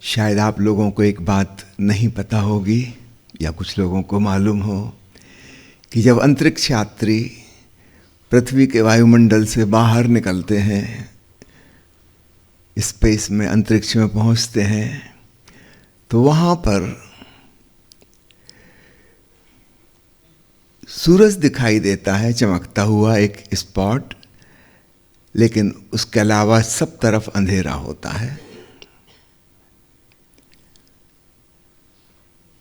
शायद आप लोगों को एक बात नहीं पता होगी या कुछ लोगों को मालूम हो कि जब अंतरिक्ष यात्री पृथ्वी के वायुमंडल से बाहर निकलते हैं, स्पेस में, अंतरिक्ष में पहुंचते हैं, तो वहाँ पर सूरज दिखाई देता है चमकता हुआ एक स्पॉट, लेकिन उसके अलावा सब तरफ अंधेरा होता है।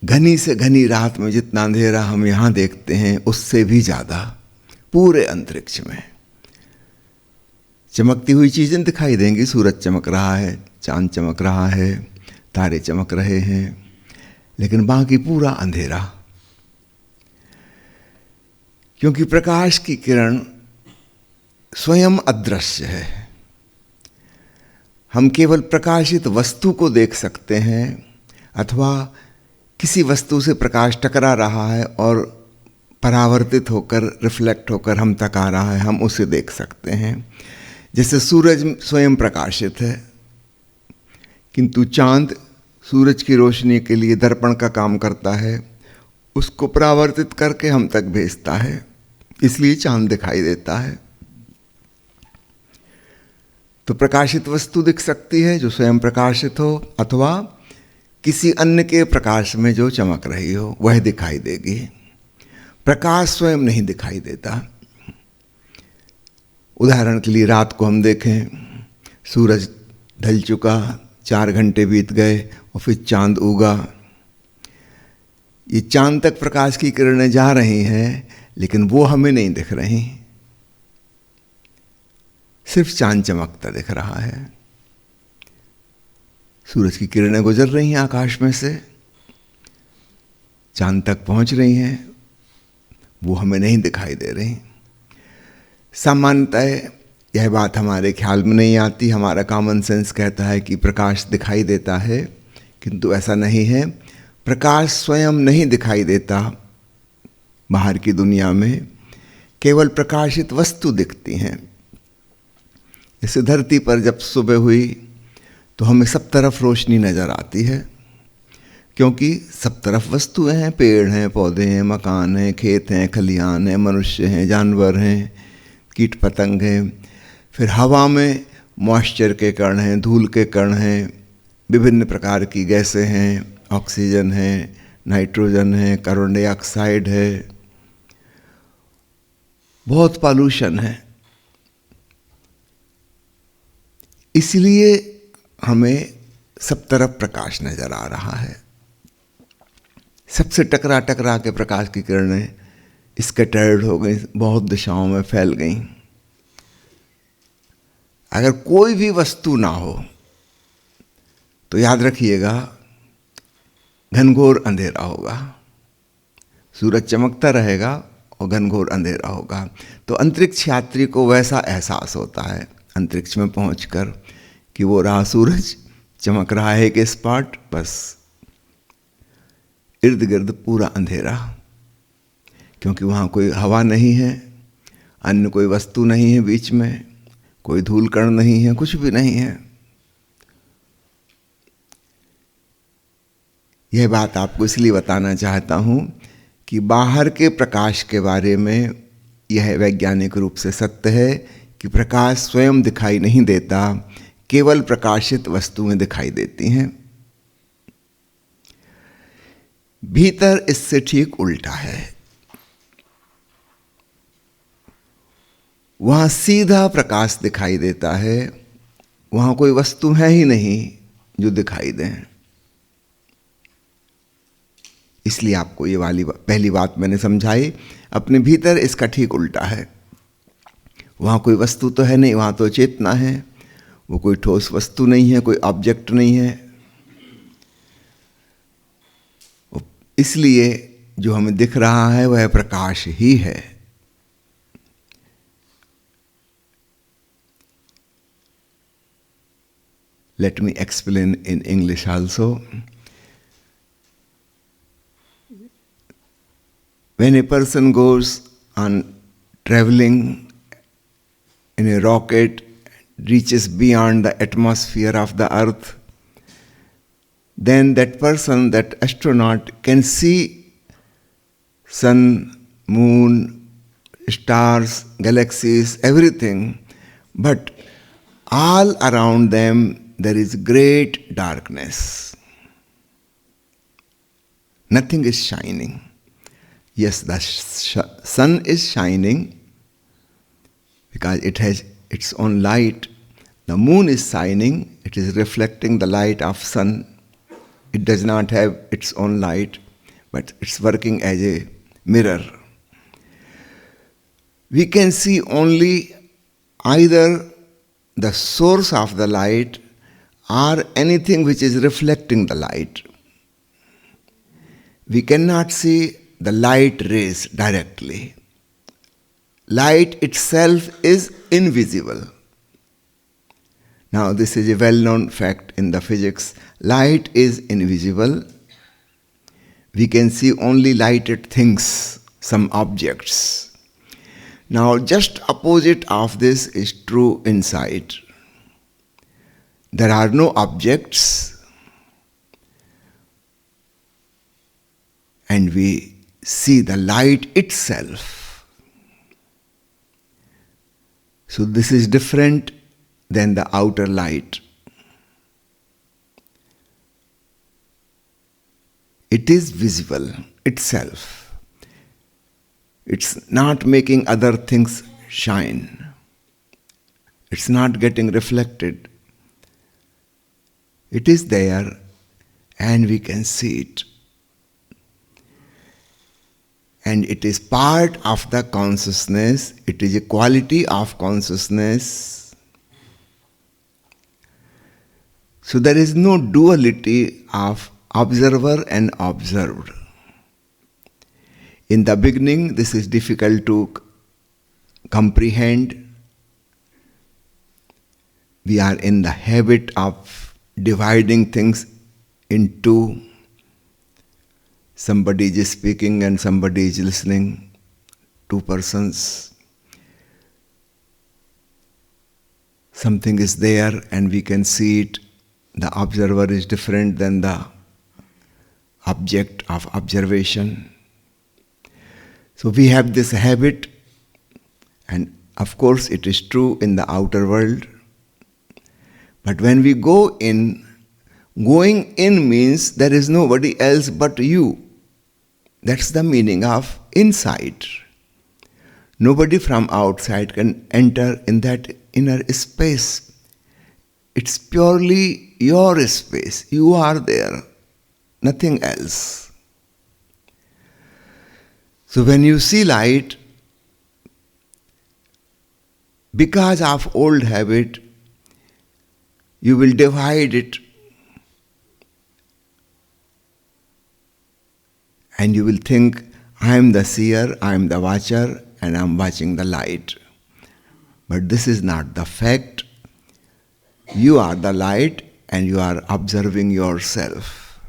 घनी से घनी रात में जितना अंधेरा हम यहाँ देखते हैं उससे भी ज़्यादा पूरे अंतरिक्ष में चमकती हुई चीज़ें दिखाई देंगी। सूरज चमक रहा है, चांद चमक रहा है, तारे चमक रहे हैं, लेकिन बाकी पूरा अंधेरा, क्योंकि प्रकाश की किरण स्वयं अदृश्य है। हम केवल प्रकाशित वस्तु को देख सकते हैं, अथवा किसी वस्तु से प्रकाश टकरा रहा है और परावर्तित होकर, रिफ्लेक्ट होकर हम तक आ रहा है, हम उसे देख सकते हैं। जैसे सूरज स्वयं प्रकाशित है, किंतु चांद सूरज की रोशनी के लिए दर्पण का काम करता है, उसको परावर्तित करके हम तक भेजता है, इसलिए चांद दिखाई देता है। तो प्रकाशित वस्तु दिख सकती है जो स्वयं प्रकाशित हो, अथवा किसी अन्य के प्रकाश में जो चमक रही हो वह दिखाई देगी। प्रकाश स्वयं नहीं दिखाई देता। उदाहरण के लिए रात को हम देखें, सूरज ढल चुका, 4 घंटे बीत गए और फिर चांद उगा। ये चांद तक प्रकाश की किरणें जा रही हैं, लेकिन वो हमें नहीं दिख रही, सिर्फ चांद चमकता दिख रहा है। सूरज की किरणें गुजर रही हैं आकाश में से, चांद तक पहुंच रही हैं, वो हमें नहीं दिखाई दे रही। सामान्यतः यह बात हमारे ख्याल में नहीं आती। हमारा कॉमन सेंस कहता है कि प्रकाश दिखाई देता है, किंतु ऐसा नहीं है। प्रकाश स्वयं नहीं दिखाई देता बाहर की दुनिया में, केवल प्रकाशित वस्तु दिखती हैं। जैसे धरती पर जब सुबह हुई तो हमें सब तरफ रोशनी नज़र आती है, क्योंकि सब तरफ वस्तुएं हैं, पेड़ हैं, पौधे हैं, मकान हैं, खेत हैं, खलिहान हैं, मनुष्य हैं, जानवर हैं, कीट पतंग हैं। फिर हवा में मॉइस्चर के कण हैं, धूल के कण हैं, विभिन्न प्रकार की गैसें हैं, ऑक्सीजन है, नाइट्रोजन है, कार्बन डाइऑक्साइड है, बहुत पॉल्यूशन है। इसलिए हमें सब तरफ प्रकाश नजर आ रहा है। सबसे टकरा टकरा के प्रकाश की किरणें स्कैटर्ड हो गई, बहुत दिशाओं में फैल गई। अगर कोई भी वस्तु ना हो तो याद रखिएगा घनघोर अंधेरा होगा। सूरज चमकता रहेगा और घनघोर अंधेरा होगा। तो अंतरिक्ष यात्री को वैसा एहसास होता है अंतरिक्ष में पहुंचकर कि वो रहा सूरज, चमक रहा है एक स्पॉट, बस इर्द गिर्द पूरा अंधेरा, क्योंकि वहाँ कोई हवा नहीं है, अन्य कोई वस्तु नहीं है बीच में, कोई धूल कण नहीं है, कुछ भी नहीं है। यह बात आपको इसलिए बताना चाहता हूँ कि बाहर के प्रकाश के बारे में यह वैज्ञानिक रूप से सत्य है कि प्रकाश स्वयं दिखाई नहीं देता, केवल प्रकाशित वस्तुएं दिखाई देती हैं। भीतर इससे ठीक उल्टा है। वहां सीधा प्रकाश दिखाई देता है, वहां कोई वस्तु है ही नहीं जो दिखाई दे। इसलिए आपको ये वाली पहली बात मैंने समझाई। अपने भीतर इसका ठीक उल्टा है। वहां कोई वस्तु तो है नहीं, वहां तो चेतना है, वो कोई ठोस वस्तु नहीं है, कोई ऑब्जेक्ट नहीं है। इसलिए जो हमें दिख रहा है वह प्रकाश ही है। Let me explain in English also. When a person goes on traveling in a rocket, reaches beyond the atmosphere of the earth, then that person, that astronaut, can see sun, moon, stars, galaxies, everything, but all around them there is great darkness. Nothing is shining. Yes, the sun is shining because it has its own light. The moon is shining, it is reflecting the light of sun. It does not have its own light, but it's working as a mirror. We can see only either the source of the light or anything which is reflecting the light. We cannot see the light rays directly. Light itself is invisible. Now, this is a well-known fact in the physics. Light is invisible. We can see only lighted things, some objects. Now, just opposite of this is true inside. There are no objects, and we see the light itself. So this is different than the outer light. It is visible itself. It's not making other things shine. It's not getting reflected. It is there and we can see it. And it is part of the consciousness. It is a quality of consciousness. So there is no duality of observer and observed. In the beginning, this is difficult to comprehend. We are in the habit of dividing things into somebody is speaking and somebody is listening, two persons. Something is there and we can see it. The observer is different than the object of observation. So we have this habit, and of course it is true in the outer world. But when we go in, going in means there is nobody else but you. That's the meaning of inside. Nobody from outside can enter in that inner space. It's purely your space. You are there, nothing else. So when you see light, because of old habit, you will divide it and you will think, I am the seer, I am the watcher, and I am watching the light. But this is not the fact. You are the light and you are observing yourself.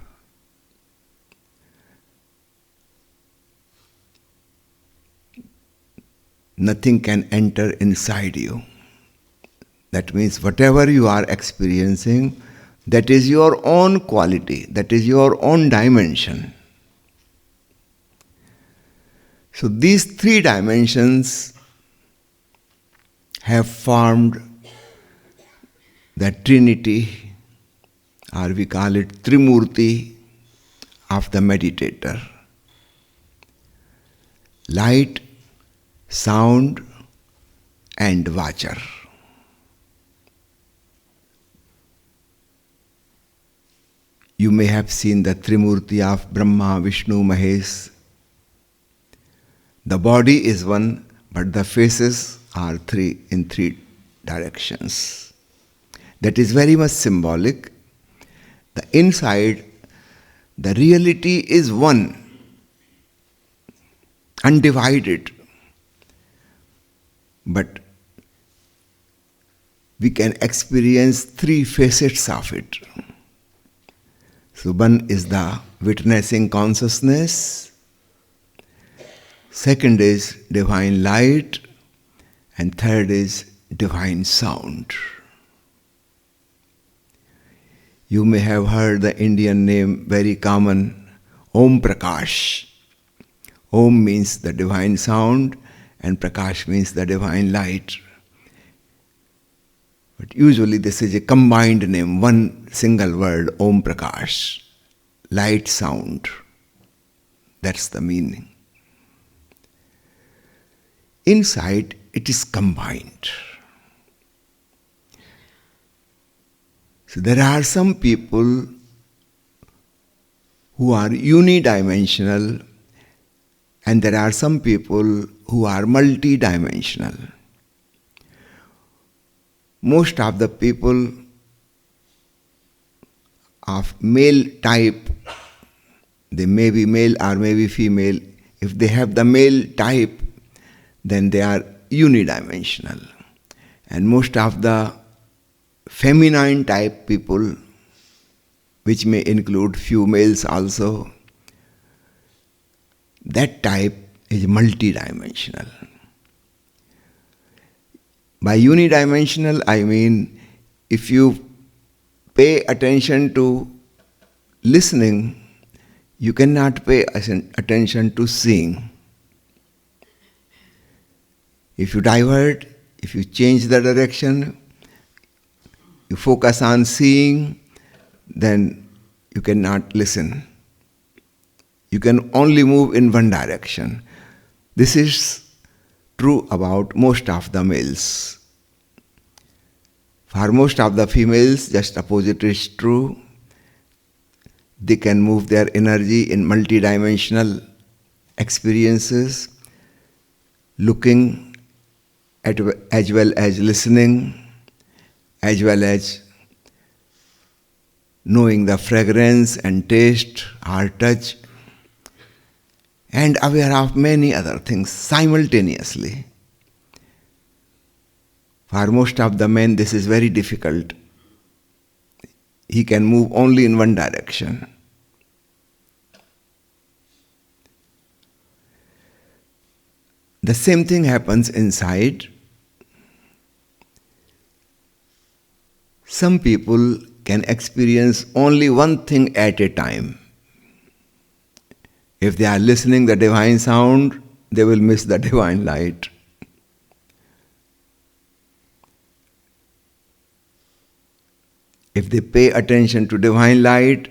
Nothing can enter inside you. That means whatever you are experiencing, that is your own quality, that is your own dimension. So these three dimensions have formed the Trinity, or we call it Trimurti of the meditator. Light, sound, and watcher. You may have seen the Trimurti of Brahma, Vishnu, Mahesh. The body is one, but the faces are three in three directions. That is very much symbolic. The inside, the reality is one, undivided. But we can experience three facets of it. So one is the witnessing consciousness, second is divine light, and third is divine sound. You may have heard the Indian name, very common, Om Prakash. Om means the divine sound and Prakash means the divine light. But usually this is a combined name, one single word, Om Prakash, light sound. That's the meaning. Inside it is combined. So there are some people who are unidimensional and there are some people who are multidimensional. Most of the people of male type, they may be male or may be female, if they have the male type, then they are unidimensional. And most of the feminine type people, which may include few males also, that type is multidimensional. By unidimensional, I mean if you pay attention to listening, you cannot pay attention to seeing. If you divert, if you change the direction, you focus on seeing, then you cannot listen. You can only move in one direction. This is true about most of the males. For most of the females, just opposite is true. They can move their energy in multidimensional experiences, looking as well as listening, as well as knowing the fragrance and taste or touch, and aware of many other things simultaneously. For most of the men, this is very difficult. He can move only in one direction. The same thing happens inside. Some people can experience only one thing at a time. If they are listening the divine sound, they will miss the divine light. If they pay attention to divine light,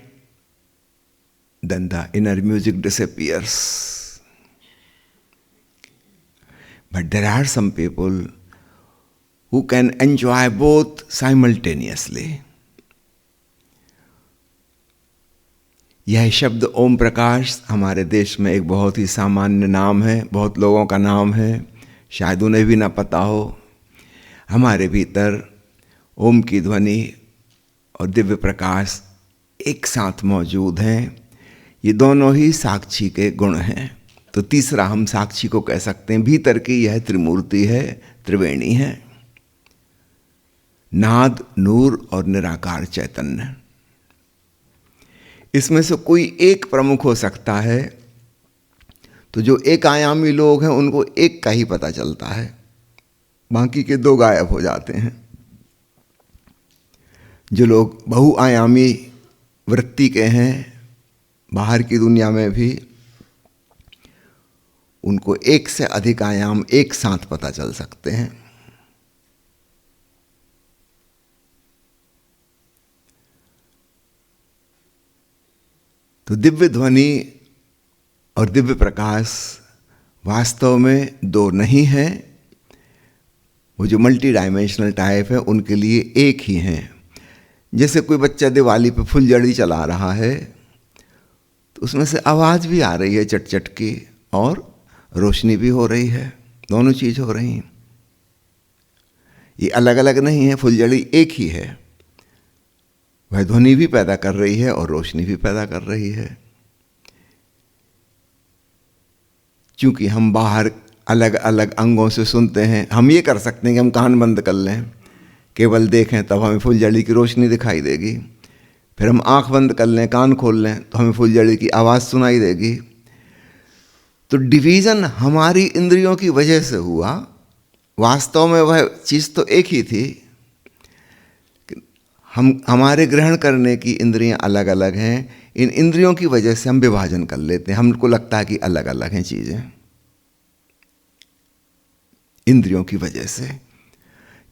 then the inner music disappears. But there are some people who can enjoy both simultaneously. यह शब्द ओम प्रकाश हमारे देश में एक बहुत ही सामान्य नाम है, बहुत लोगों का नाम है, शायद उन्हें भी ना पता हो। हमारे भीतर ओम की ध्वनि और दिव्य प्रकाश एक साथ मौजूद हैं। ये दोनों ही साक्षी के गुण हैं। तो तीसरा हम साक्षी को कह सकते हैं। भीतर की यह त्रिमूर्ति है, त्रिवेणी है, नाद, नूर और निराकार चैतन्य। इसमें से कोई एक प्रमुख हो सकता है, तो जो एक आयामी लोग हैं उनको एक का ही पता चलता है, बाकी के दो गायब हो जाते हैं। जो लोग बहुआयामी वृत्ति के हैं बाहर की दुनिया में भी, उनको एक से अधिक आयाम एक साथ पता चल सकते हैं। तो दिव्य ध्वनि और दिव्य प्रकाश वास्तव में दो नहीं है। वो जो मल्टी डायमेंशनल टाइप है उनके लिए एक ही हैं। जैसे कोई बच्चा दिवाली पे फुलझड़ी चला रहा है तो उसमें से आवाज़ भी आ रही है चट चट की और रोशनी भी हो रही है, दोनों चीज़ हो रही हैं। ये अलग अलग नहीं है, फुलझड़ी एक ही है। वह ध्वनि भी पैदा कर रही है और रोशनी भी पैदा कर रही है। क्योंकि हम बाहर अलग अलग अंगों से सुनते हैं, हम ये कर सकते हैं कि हम कान बंद कर लें, केवल देखें तब हमें फुलझड़ी की रोशनी दिखाई देगी। फिर हम आंख बंद कर लें, कान खोल लें तो हमें फुलझड़ी की आवाज़ सुनाई देगी। तो डिवीज़न हमारी इंद्रियों की वजह से हुआ। वास्तव में वह चीज़ तो एक ही थी। हमारे ग्रहण करने की इंद्रियां अलग अलग हैं। इन इंद्रियों की वजह से हम विभाजन कर लेते हैं, हमको लगता है कि अलग अलग हैं चीज़ें, इंद्रियों की वजह से।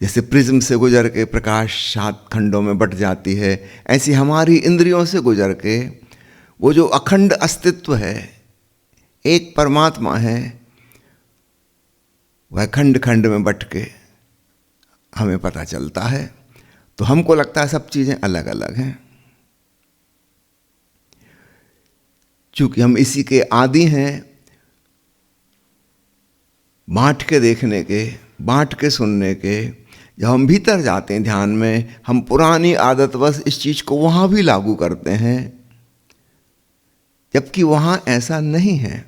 जैसे प्रिज्म से गुजर के प्रकाश 7 खंडों में बट जाती है, ऐसी हमारी इंद्रियों से गुजर के वो जो अखंड अस्तित्व है, एक परमात्मा है, वह खंड खंड में बट के हमें पता चलता है। तो हमको लगता है सब चीज़ें अलग अलग हैं। चूंकि हम इसी के आदी हैं, बांट के देखने के, बांट के सुनने के। जब हम भीतर जाते हैं ध्यान में, हम पुरानी आदतवश इस चीज़ को वहाँ भी लागू करते हैं, जबकि वहाँ ऐसा नहीं है।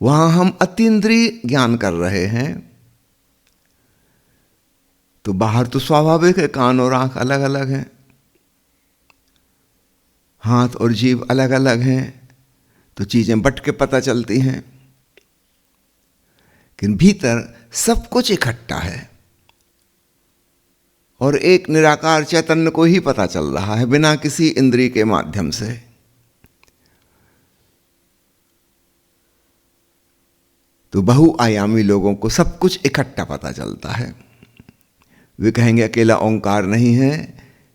वहाँ हम अतीन्द्रिय ज्ञान कर रहे हैं। तो बाहर तो स्वाभाविक है, कान और आँख अलग अलग हैं, हाथ और जीभ अलग अलग हैं, तो चीज़ें बट के पता चलती हैं। लेकिन भीतर सब कुछ इकट्ठा है और एक निराकार चैतन्य को ही पता चल रहा है, बिना किसी इंद्रिय के माध्यम से। तो बहुआयामी लोगों को सब कुछ इकट्ठा पता चलता है। वे कहेंगे अकेला ओंकार नहीं है,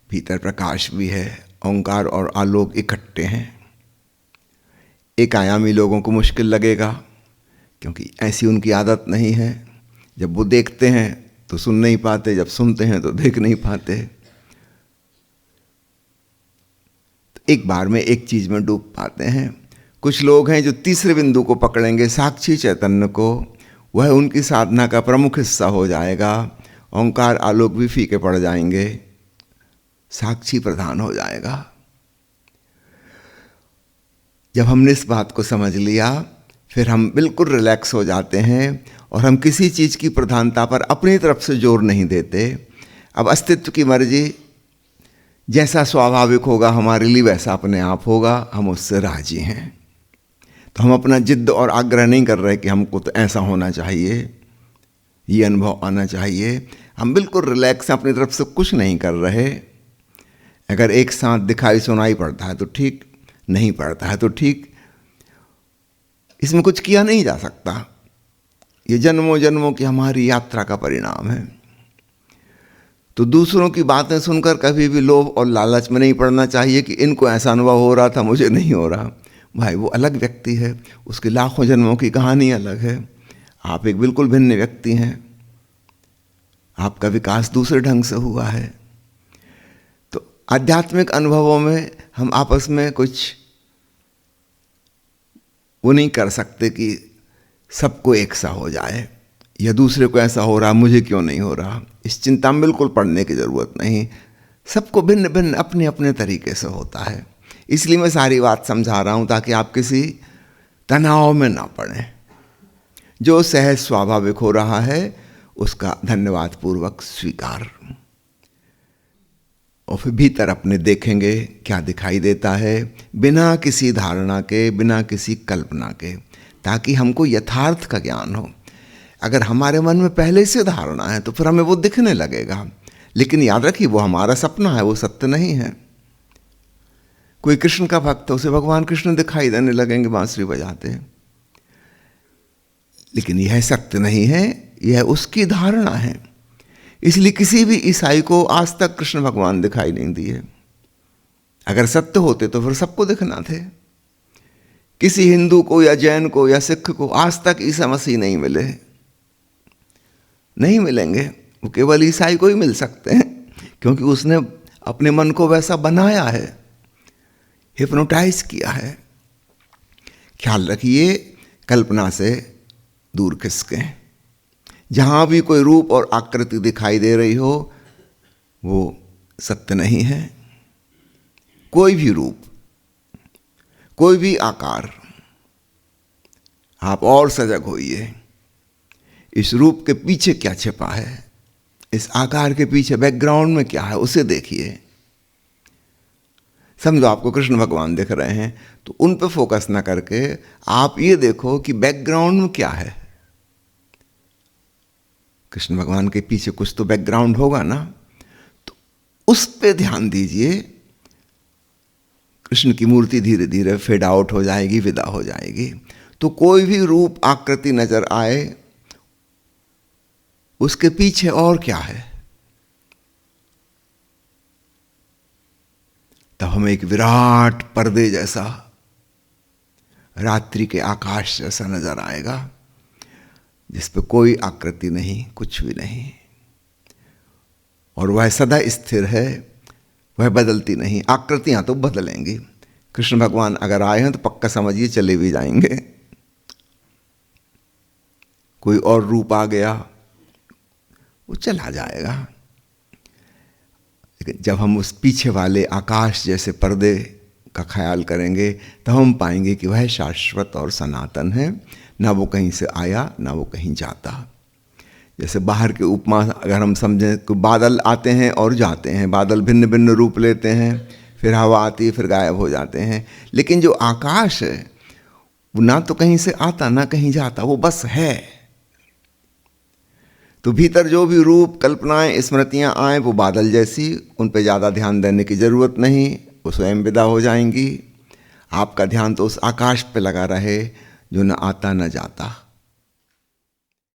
भीतर प्रकाश भी है, ओंकार और आलोक इकट्ठे हैं। एक आयामी लोगों को मुश्किल लगेगा, क्योंकि ऐसी उनकी आदत नहीं है। जब वो देखते हैं तो सुन नहीं पाते, जब सुनते हैं तो देख नहीं पाते। तो एक बार में एक चीज में डूब पाते हैं। कुछ लोग हैं जो तीसरे बिंदु को पकड़ेंगे, साक्षी चैतन्य को, वह उनकी साधना का प्रमुख हिस्सा हो जाएगा। ओंकार आलोक भी फीके पड़ जाएंगे, साक्षी प्रधान हो जाएगा। जब हमने इस बात को समझ लिया, फिर हम बिल्कुल रिलैक्स हो जाते हैं और हम किसी चीज़ की प्रधानता पर अपनी तरफ से जोर नहीं देते। अब अस्तित्व की मर्जी, जैसा स्वाभाविक होगा हमारे लिए वैसा अपने आप होगा, हम उससे राजी हैं। तो हम अपना जिद्द और आग्रह नहीं कर रहे कि हमको तो ऐसा होना चाहिए, ये अनुभव आना चाहिए। हम बिल्कुल रिलैक्स हैं, अपनी तरफ से कुछ नहीं कर रहे। अगर एक साथ दिखाई सुनाई पड़ता है तो ठीक, नहीं पड़ता है तो ठीक, इसमें कुछ किया नहीं जा सकता। ये जन्मों जन्मों की हमारी यात्रा का परिणाम है। तो दूसरों की बातें सुनकर कभी भी लोभ और लालच में नहीं पड़ना चाहिए कि इनको ऐसा अनुभव हो रहा था, मुझे नहीं हो रहा। भाई वो अलग व्यक्ति है, उसके लाखों जन्मों की कहानी अलग है। आप एक बिल्कुल भिन्न व्यक्ति हैं, आपका विकास दूसरे ढंग से हुआ है। तो आध्यात्मिक अनुभवों में हम आपस में कुछ वो नहीं कर सकते कि सबको एक सा हो जाए, या दूसरे को ऐसा हो रहा मुझे क्यों नहीं हो रहा। इस चिंता में बिल्कुल पड़ने की ज़रूरत नहीं। सबको भिन्न भिन्न अपने अपने तरीके से होता है। इसलिए मैं सारी बात समझा रहा हूँ ताकि आप किसी तनाव में ना पड़ें। जो सहज स्वाभाविक हो रहा है उसका धन्यवाद पूर्वक स्वीकार, और फिर भीतर अपने देखेंगे क्या दिखाई देता है, बिना किसी धारणा के, बिना किसी कल्पना के, ताकि हमको यथार्थ का ज्ञान हो। अगर हमारे मन में पहले से धारणा है तो फिर हमें वो दिखने लगेगा, लेकिन याद रखिए वो हमारा सपना है, वो सत्य नहीं है। कोई कृष्ण का भक्त है, उसे भगवान कृष्ण दिखाई देने लगेंगे बांसुरी बजाते, लेकिन यह सत्य नहीं है, यह उसकी धारणा है। इसलिए किसी भी ईसाई को आज तक कृष्ण भगवान दिखाई नहीं दिए। अगर सत्य होते तो फिर सबको दिखना थे। किसी हिंदू को या जैन को या सिख को आज तक ईसा मसीह नहीं मिले, नहीं मिलेंगे। वो केवल ईसाई को ही मिल सकते हैं, क्योंकि उसने अपने मन को वैसा बनाया है, हिप्नोटाइज किया है। ख्याल रखिए, कल्पना से दूर खिसके। जहां भी कोई रूप और आकृति दिखाई दे रही हो वो सत्य नहीं है। कोई भी रूप, कोई भी आकार, आप और सजग होइए। इस रूप के पीछे क्या छिपा है, इस आकार के पीछे बैकग्राउंड में क्या है, उसे देखिए। समझो आपको कृष्ण भगवान दिख रहे हैं, तो उन पे फोकस ना करके आप ये देखो कि बैकग्राउंड में क्या है। कृष्ण भगवान के पीछे कुछ तो बैकग्राउंड होगा ना। उस पे ध्यान दीजिए। कृष्ण की मूर्ति धीरे धीरे फेड आउट हो जाएगी, विदा हो जाएगी। तो कोई भी रूप आकृति नजर आए, उसके पीछे और क्या है, तब हमें एक विराट पर्दे जैसा, रात्रि के आकाश जैसा नजर आएगा, जिस पे कोई आकृति नहीं, कुछ भी नहीं, और वह सदा स्थिर है, वह बदलती नहीं। आकृतियां तो बदलेंगी। कृष्ण भगवान अगर आए हैं तो पक्का समझिए चले भी जाएंगे। कोई और रूप आ गया, वो चला जाएगा। लेकिन जब हम उस पीछे वाले आकाश जैसे पर्दे का ख्याल करेंगे, तो हम पाएंगे कि वह शाश्वत और सनातन है, ना वो कहीं से आया, ना वो कहीं जाता। जैसे बाहर के उपमा अगर हम समझें कि बादल आते हैं और जाते हैं, बादल भिन्न भिन्न रूप लेते हैं, फिर हवा आती है, फिर गायब हो जाते हैं। लेकिन जो आकाश है वो ना तो कहीं से आता ना कहीं जाता, वो बस है। तो भीतर जो भी रूप, कल्पनाएं, स्मृतियां आए, वो बादल जैसी, उन पे ज़्यादा ध्यान देने की ज़रूरत नहीं, वो स्वयं विदा हो जाएंगी। आपका ध्यान तो उस आकाश पे लगा रहे जो न आता न जाता।